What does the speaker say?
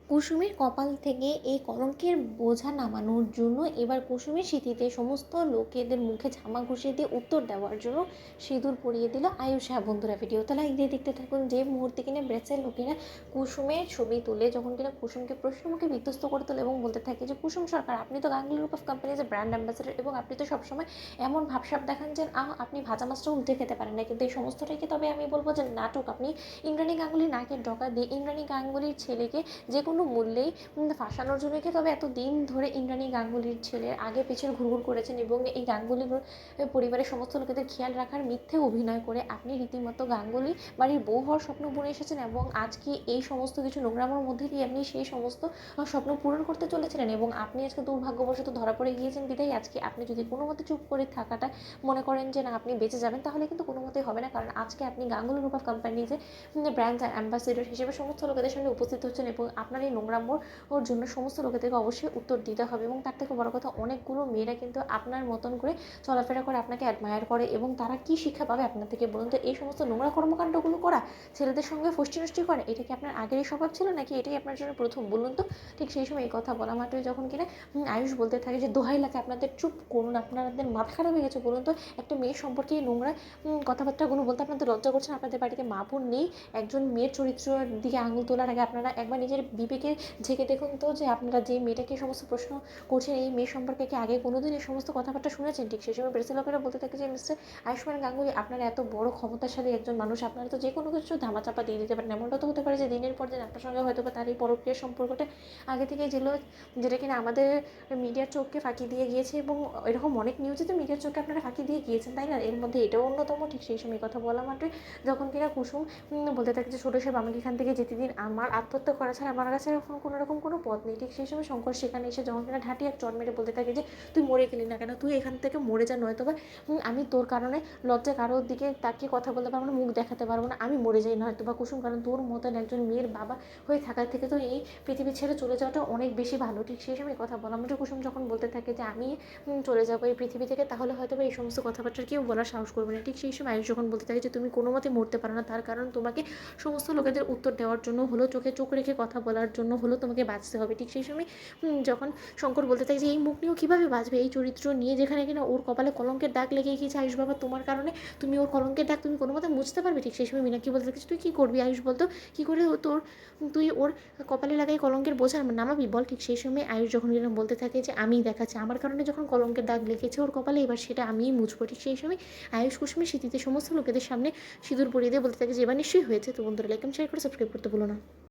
কুসুমের কপাল থেকে এই কলঙ্কের বোঝা নামানোর জন্য এবার কুসুমের স্মৃতিতে সমস্ত লোকেদের মুখে ঝামা ঘুষিয়ে দিয়ে উত্তর দেওয়ার জন্য সিঁদুর পরিয়ে দিল আয়ুষ। হ্যাঁ বন্ধুরা, ভিডিওটা লাইক দিয়ে দেখতে থাকুন। যে মুহূর্তে কিনা ব্রেসের লোকেরা কুসুমের ছবি তুলে যখন কিনা কুসুমকে প্রশ্নমুখে বিধ্বস্ত করে তোলে এবং বলতে থাকে যে কুসুম সরকার, আপনি তো Ganguly group of companies brand ambassador এবং আপনি তো সবসময় এমন ভাবসাব দেখান যে আপনি ভাজা মাছটা উল্টে খেতে পারেন না, কিন্তু এই সমস্তটাকে তবে আমি বলবো যে নাটক। আপনি ইন্দ্রাণী গাঙ্গুলি নাকের ডগা দিয়ে ইন্দ্রাণী গাঙ্গুলির ছেলেকে যে কোনো মূল্যেই ফাঁসানোর জন্য কি তবে এত দিন ধরে ইন্দ্রাণী গাঙ্গুলির ছেলের আগে পেছনে ঘুরঘুর করেছেন এবং এই গাঙ্গুলি পরিবারের সমস্ত লোকেদের খেয়াল রাখার মিথ্যে অভিনয় করে আপনি রীতিমতো গাঙ্গুলি বাড়ির বউ হওয়ার স্বপ্ন বুনে এসেছেন এবং আজকে এই সমস্ত কিছু নোংরামোর মধ্যে দিয়ে আপনি সেই সমস্ত স্বপ্ন পূরণ করতে চলেছিলেন এবং আপনি আজকে দুর্ভাগ্যবশত ধরা পড়ে গিয়েছেন বিধায় আজকে আপনি যদি কোনো মতে চুপ করে থাকাটা মনে করেন যে না আপনি বেঁচে যাবেন, তাহলে কিন্তু কোনো মতেই হবে না। কারণ আজকে আপনি গাঙ্গুলি গ্রুপ অফ কোম্পানিজে ব্র্যান্ড অ্যাম্বাসেডর হিসেবে সমস্ত লোকেদের সামনে উপস্থিত হচ্ছেন এবং আপনার এই নোংরামোর ওর জন্য সমস্ত লোকেদেরকে অবশ্যই উত্তর দিতে হবে। এবং তার থেকে বড় কথা, অনেকগুলো মেয়েরা কিন্তু আপনার মতন করে চলাফেরা করে, আপনাকে অ্যাডমায়ার করে এবং তারা কি শিক্ষা পাবে আপনার থেকে বলুন তো? এই সমস্ত নোংরা কর্মকাণ্ডগুলো করা, ছেলেদের সঙ্গে ফষ্টি নষ্টি করা, এটা কি আপনার আগেরই স্বভাব ছিল নাকি এটাই আপনার জন্য প্রথম বলুন তো? ঠিক সেই সময় এই কথা বলা মাত্রই যখন কিনা আয়ুষ বলতে থাকে যে দোহাই লাগে আপনাদের চুপ করুন, আপনাদের মাথা খারাপ হয়ে গেছে বলুন তো? একটা মেয়ের সম্পর্কে নোংরা কথাবার্তাগুলো বলতে আপনাদের লজ্জা করছেন? আপনাদের বাড়িতে মা বোন নেই? একজন মেয়ের চরিত্রের দিকে আঙুল তোলার আগে আপনারা একবার নিজের বিবেকে ঝেঁকে দেখুন তো যে আপনারা যে মেয়েটাকে সমস্ত প্রশ্ন করছেন এই মেয়ে সম্পর্কে কি আগে কোনোদিন এই সমস্ত কথাবার্তা শুনেছেন? ঠিক সেই সময় প্রেসের লোকেরা বলতে থাকে যে মিস্টার আয়ুষ্মান গাঙ্গুলি, আপনারা এত বড় ক্ষমতাশালী একজন মানুষ, আপনারা তো যে কোনো কিছু ধামাচাপা দিয়ে দিতে পারেন। এমনটা তো হতে পারে যে দিনের পর দিন আপনার সঙ্গে হয়তো বা তার এই পরকীয়ার সম্পর্কটা আগে থেকে যেটা কিনা আমাদের মিডিয়ার চোখকে ফাঁকি দিয়ে গিয়েছে এবং এরকম অনেক নিউজে তো মিডিয়ার চোখকে আপনারা ফাঁকি দিয়ে গিয়েছেন, তাই না? এর মধ্যে এটাও অন্যতম। ঠিক সেই সময় কথা বলা মাত্রই যখন কিনা কুসুম বলতে থাকে যে ছোটো সাহেব, আমাকে এখান থেকে যেতে দিন, আমার আত্মহত্যা করা ছাড়া আমার কাছে এখন কোনো রকম কোনো পথ নেই। ঠিক সেই সময় শঙ্কর সেখানে এসে যখন কিনা ঢাটি এক চট মেরে বলতে থাকে যে তুই মরে গেলি না কেন? তুই এখান থেকে মরে যা, নয়তো বা আমি তোর কারণে লজ্জা কারোর দিকে তাকিয়ে কথা বলতে পারবো না, মুখ দেখাতে পারবো না, আমি মরে যাই নয়তো বা কুসুম। কারণ তোর মতন একজন মেয়ের বাবা হয়ে থাকার থেকে তো এই পৃথিবী ছেড়ে চলে যাওয়াটা অনেক বেশি ভালো। ঠিক সেই সময় কথা বলা মাত্র কুসুম যখন বলতে থাকে যে আমি চলে যাবো এই পৃথিবী থেকে, তাহলে হয়তো বা এই সমস্ত কথাবার্তার কেউ বলার সাহস করবে না। ঠিক সেই সময় আয়ুষ যখন বলতে থাকে যে তুমি কোনো মতে মরতে পারো না, তার কারণ তোমাকে সমস্ত লোকেদের উত্তর দেওয়ার জন্য হলো, চোখে চোখ রেখে কথা বলার জন্য হলো তোমাকে বাঁচতে হবে। ঠিক সেই সময় যখন শঙ্কর বলতে থাকে যে এই মুখ নিয়েও কীভাবে বাঁচবে এই চরিত্র নিয়ে, যেখানে কিনা ওর কপালে কলঙ্কের দাগ লেগে গিয়েছে আয়ুষ বাবা তোমার কারণে, তুমি ওর কলঙ্কের দাগ তুমি কোনো মতে মুছতে পারবে? ঠিক সেই সময় মীনাক্ষী বলতে থাকে তুই কী করবি আয়ুষ বলতো, কী করে তুই ওর কপালে লাগাই কলঙ্কের বোঝা নামাবি বল? ঠিক সেই সময় আয়ুষ যখন কিনা বলতে থাকে যে আমিই দেখাচ্ছি, আমার কারণে যখন কলঙ্কের দাগ লেগেছে ওর কপালে, এবার সেটা আমিই মুছবো। ঠিক সেই সময় আয়ুষ কুসুমের স্মৃতিতে সমস্ত লোকেদের সামনে সিঁদুর পরিয়ে দিয়ে বলতে থাকে যে এবার নিশ্চয়ই হয়েছে। তো বন্ধুরা, লাইক শেয়ার করে সাবস্ক্রাইব করতে ভুলো না।